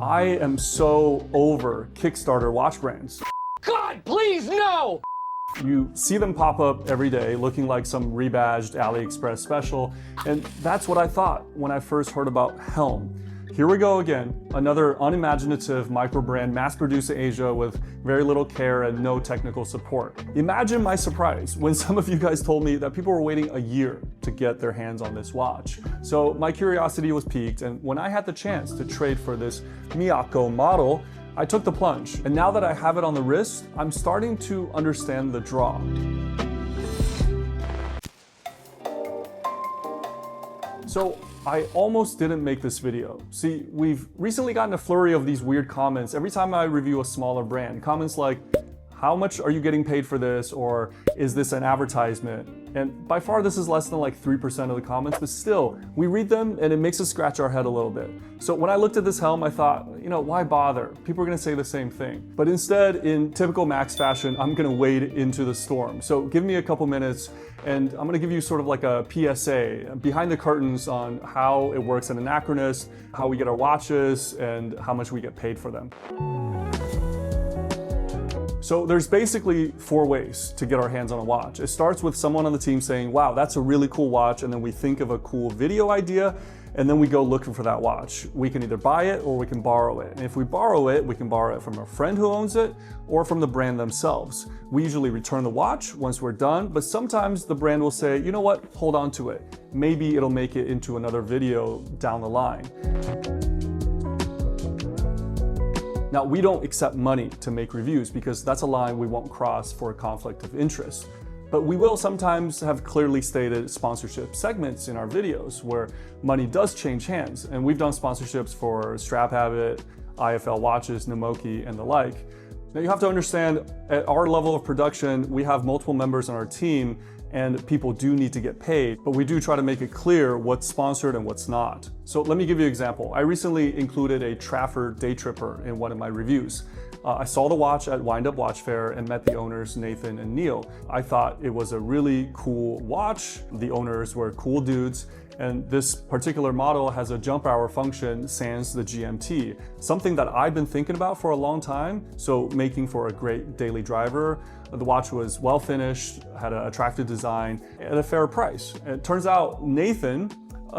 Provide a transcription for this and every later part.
I am so over Kickstarter watch brands. God, please, no! You see them pop up every day looking like some rebadged AliExpress special, and that's what I thought when I first heard about Helm. Here we go again, another unimaginative micro-brand mass-produced in Asia with very little care and no technical support. Imagine my surprise when some of you guys told me that people were waiting a year to get their hands on this watch. So my curiosity was piqued, and when I had the chance to trade for this Makco model, I took the plunge. And now that I have it on the wrist, I'm starting to understand the draw. So I almost didn't make this video. See, we've recently gotten a flurry of these weird comments every time I review a smaller brand. Comments like, how much are you getting paid for this? Or is this an advertisement? And by far this is less than like 3% of the comments, but still, we read them and it makes us scratch our head a little bit. So when I looked at this helm, I thought, why bother? People are gonna say the same thing. But instead, in typical Max fashion, I'm gonna wade into the storm. So give me a couple minutes and I'm gonna give you sort of like a PSA, behind the curtains on how it works at Anachronist, how we get our watches, and how much we get paid for them. So there's basically 4 ways to get our hands on a watch. It starts with someone on the team saying, wow, that's a really cool watch, and then we think of a cool video idea, and then we go looking for that watch. We can either buy it or we can borrow it. And if we borrow it, we can borrow it from a friend who owns it or from the brand themselves. We usually return the watch once we're done, but sometimes the brand will say, you know what, hold on to it. Maybe it'll make it into another video down the line. Now, we don't accept money to make reviews because that's a line we won't cross for a conflict of interest. But we will sometimes have clearly stated sponsorship segments in our videos where money does change hands. And we've done sponsorships for Strap Habit, IFL watches, Namoki, and the like. Now you have to understand, at our level of production, we have multiple members on our team and people do need to get paid, but we do try to make it clear what's sponsored and what's not. So let me give you an example. I recently included a Trafford day tripper in one of my reviews. I saw the watch at Wind Up Watch Fair and met the owners, Nathan and Neil. I thought it was a really cool watch. The owners were cool dudes, and this particular model has a jump hour function sans the GMT, something that I've been thinking about for a long time, so making for a great daily driver. The watch was well finished, had an attractive design, at a fair price. And it turns out Nathan,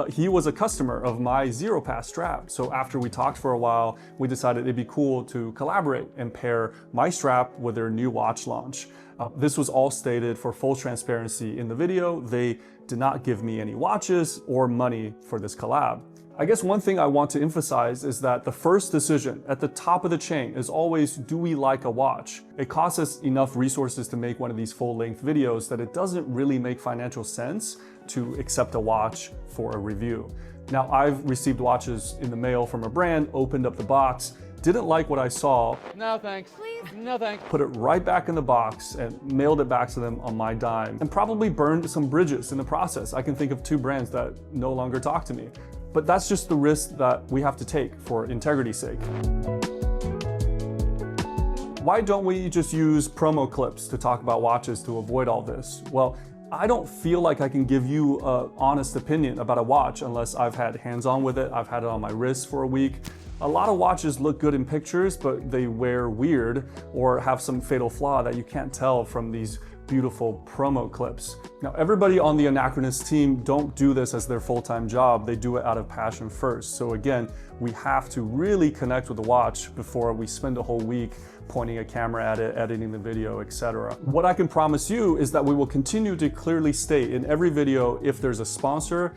he was a customer of my Zero Pass strap. So after we talked for a while, we decided it'd be cool to collaborate and pair my strap with their new watch launch. This was all stated for full transparency in the video. They did not give me any watches or money for this collab. I guess one thing I want to emphasize is that the first decision at the top of the chain is always, do we like a watch? It costs us enough resources to make one of these full-length videos that it doesn't really make financial sense to accept a watch for a review. Now, I've received watches in the mail from a brand, opened up the box, didn't like what I saw. No thanks. Please. No thanks. Put it right back in the box and mailed it back to them on my dime, and probably burned some bridges in the process. I can think of 2 brands that no longer talk to me. But that's just the risk that we have to take for integrity's sake. Why don't we just use promo clips to talk about watches to avoid all this? Well, I don't feel like I can give you an honest opinion about a watch unless I've had hands-on with it, I've had it on my wrist for a week. A lot of watches look good in pictures, but they wear weird or have some fatal flaw that you can't tell from these beautiful promo clips. Now, everybody on the Anachronist team don't do this as their full-time job. They do it out of passion first. So again, we have to really connect with the watch before we spend a whole week pointing a camera at it, editing the video, etc. What I can promise you is that we will continue to clearly state in every video if there's a sponsor,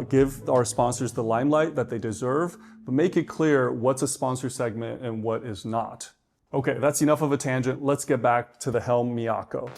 give our sponsors the limelight that they deserve, but make it clear what's a sponsor segment and what is not. Okay, that's enough of a tangent. Let's get back to the Helm Makco.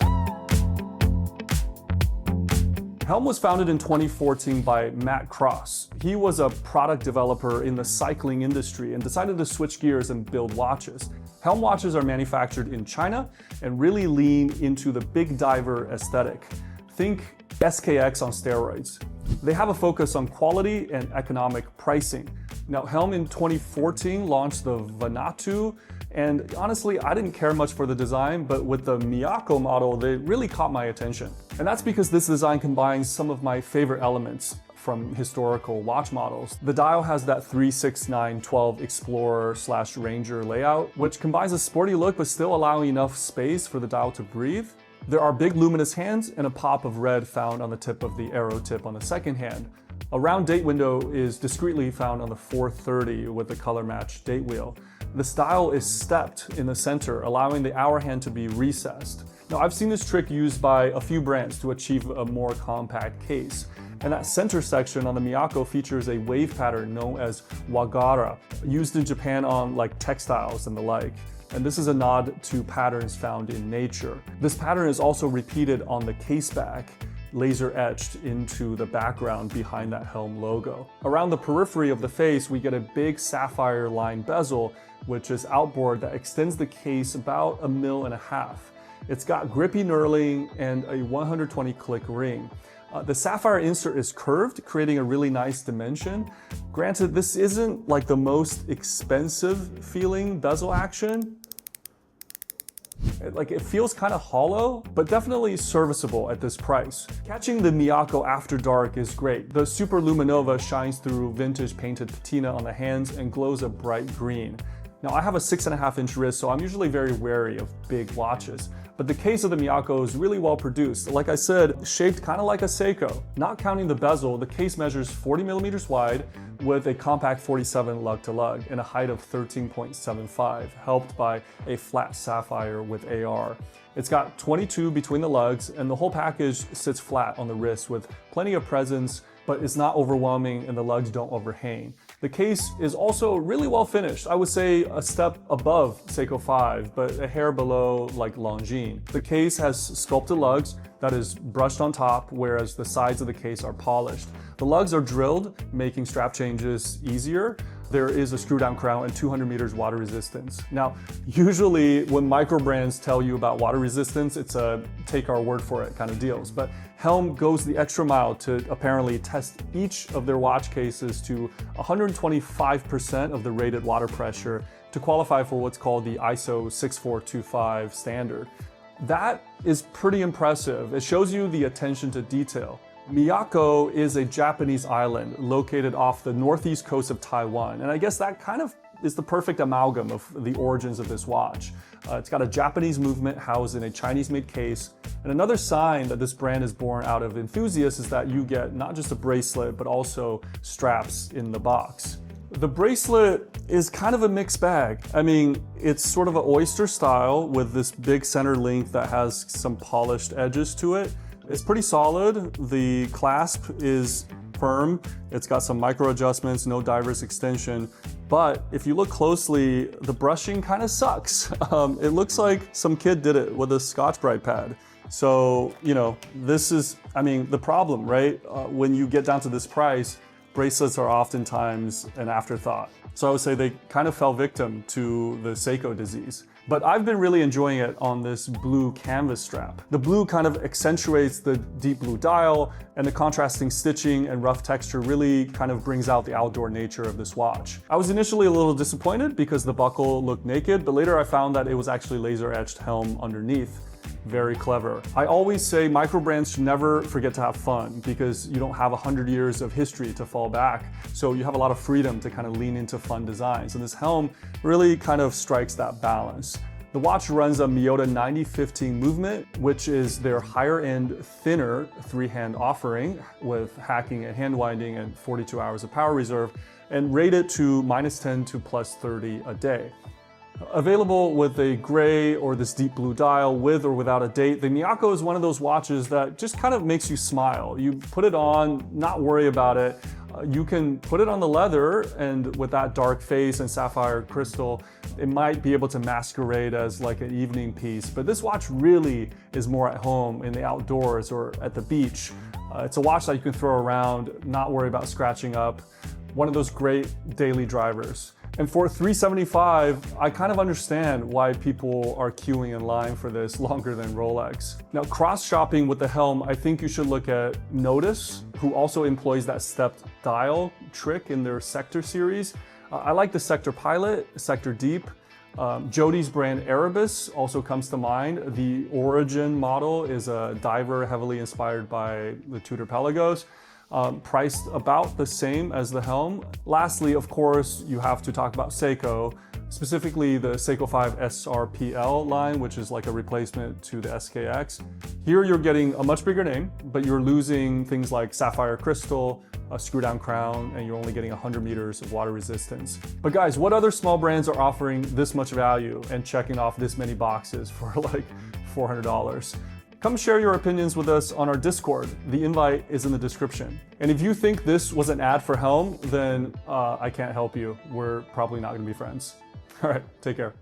Helm was founded in 2014 by Matt Cross. He was a product developer in the cycling industry and decided to switch gears and build watches. Helm watches are manufactured in China and really lean into the big diver aesthetic. Think SKX on steroids. They have a focus on quality and economic pricing. Now, Helm in 2014 launched the Vanuatu, and honestly, I didn't care much for the design, but with the Makco model, they really caught my attention. And that's because this design combines some of my favorite elements: from historical watch models. The dial has that 36912 Explorer/Ranger layout, which combines a sporty look but still allowing enough space for the dial to breathe. There are big luminous hands and a pop of red found on the tip of the arrow tip on the second hand. A round date window is discreetly found on the 430 with the color matched date wheel. This dial is stepped in the center, allowing the hour hand to be recessed. Now, I've seen this trick used by a few brands to achieve a more compact case. And that center section on the Makco features a wave pattern known as wagara, used in Japan on like textiles and the like. And this is a nod to patterns found in nature. This pattern is also repeated on the case back, laser etched into the background behind that Helm logo. Around the periphery of the face, we get a big sapphire lined bezel, which is outboard that extends the case about 1.5 mm. It's got grippy knurling and a 120 click ring. The sapphire insert is curved, creating a really nice dimension. Granted, this isn't like the most expensive feeling bezel action. It feels kind of hollow, but definitely serviceable at this price. Catching the Makco after dark is great. The Super Luminova shines through vintage painted patina on the hands and glows a bright green. Now, I have a 6.5-inch wrist, so I'm usually very wary of big watches. But the case of the Makco is really well produced. Like I said, shaped kind of like a Seiko. Not counting the bezel, the case measures 40 millimeters wide with a compact 47 lug to lug and a height of 13.75, helped by a flat sapphire with AR. It's got 22 between the lugs, and the whole package sits flat on the wrist with plenty of presence, but it's not overwhelming and the lugs don't overhang. The case is also really well finished. I would say a step above Seiko 5, but a hair below like Longines. The case has sculpted lugs that is brushed on top, whereas the sides of the case are polished. The lugs are drilled, making strap changes easier. There is a screw down crown and 200 meters water resistance. Now, usually when micro brands tell you about water resistance, it's a take our word for it kind of deals. But Helm goes the extra mile to apparently test each of their watch cases to 125% of the rated water pressure to qualify for what's called the ISO 6425 standard. That is pretty impressive. It shows you the attention to detail. Makco is a Japanese island located off the northeast coast of Taiwan, and I guess that kind of is the perfect amalgam of the origins of this watch. It's got a Japanese movement housed in a Chinese-made case, and another sign that this brand is born out of enthusiasts is that you get not just a bracelet, but also straps in the box. The bracelet is kind of a mixed bag. I mean, it's sort of an oyster style with this big center link that has some polished edges to it. It's pretty solid. The clasp is firm. It's got some micro adjustments, no diverse extension. But if you look closely, the brushing kind of sucks. It looks like some kid did it with a Scotch-Brite pad. So, you know, this is, I mean, the problem, right? When you get down to this price, bracelets are oftentimes an afterthought. So I would say they kind of fell victim to the Seiko disease. But I've been really enjoying it on this blue canvas strap. The blue kind of accentuates the deep blue dial, and the contrasting stitching and rough texture really kind of brings out the outdoor nature of this watch. I was initially a little disappointed because the buckle looked naked, but later I found that it was actually laser etched Helm underneath. Very clever. I always say micro brands should never forget to have fun because you don't have 100 years of history to fall back. So you have a lot of freedom to kind of lean into fun designs. And this Helm really kind of strikes that balance. The watch runs a Miyota 9015 movement, which is their higher end, thinner 3-hand offering with hacking and hand winding and 42 hours of power reserve, and rated to -10 to +30 a day. Available with a gray or this deep blue dial with or without a date, the Makco is one of those watches that just kind of makes you smile. You put it on, not worry about it. You can put it on the leather, and with that dark face and sapphire crystal, it might be able to masquerade as like an evening piece. But this watch really is more at home in the outdoors or at the beach. It's a watch that you can throw around, not worry about scratching up. One of those great daily drivers. And for $375, I kind of understand why people are queuing in line for this longer than Rolex. Now, cross-shopping with the Helm, I think you should look at Notice, who also employs that stepped dial trick in their Sector series. I like the Sector Pilot, Sector Deep. Jody's brand Erebus also comes to mind. The Origin model is a diver heavily inspired by the Tudor Pelagos. priced about the same as the Helm. Lastly, of course, you have to talk about Seiko, specifically the Seiko 5 SRPL line, which is like a replacement to the SKX. Here you're getting a much bigger name, but you're losing things like sapphire crystal, a screw down crown, and you're only getting 100 meters of water resistance. But guys, what other small brands are offering this much value and checking off this many boxes for like $400? Come share your opinions with us on our Discord. The invite is in the description. And if you think this was an ad for Helm, then I can't help you. We're probably not gonna be friends. All right, take care.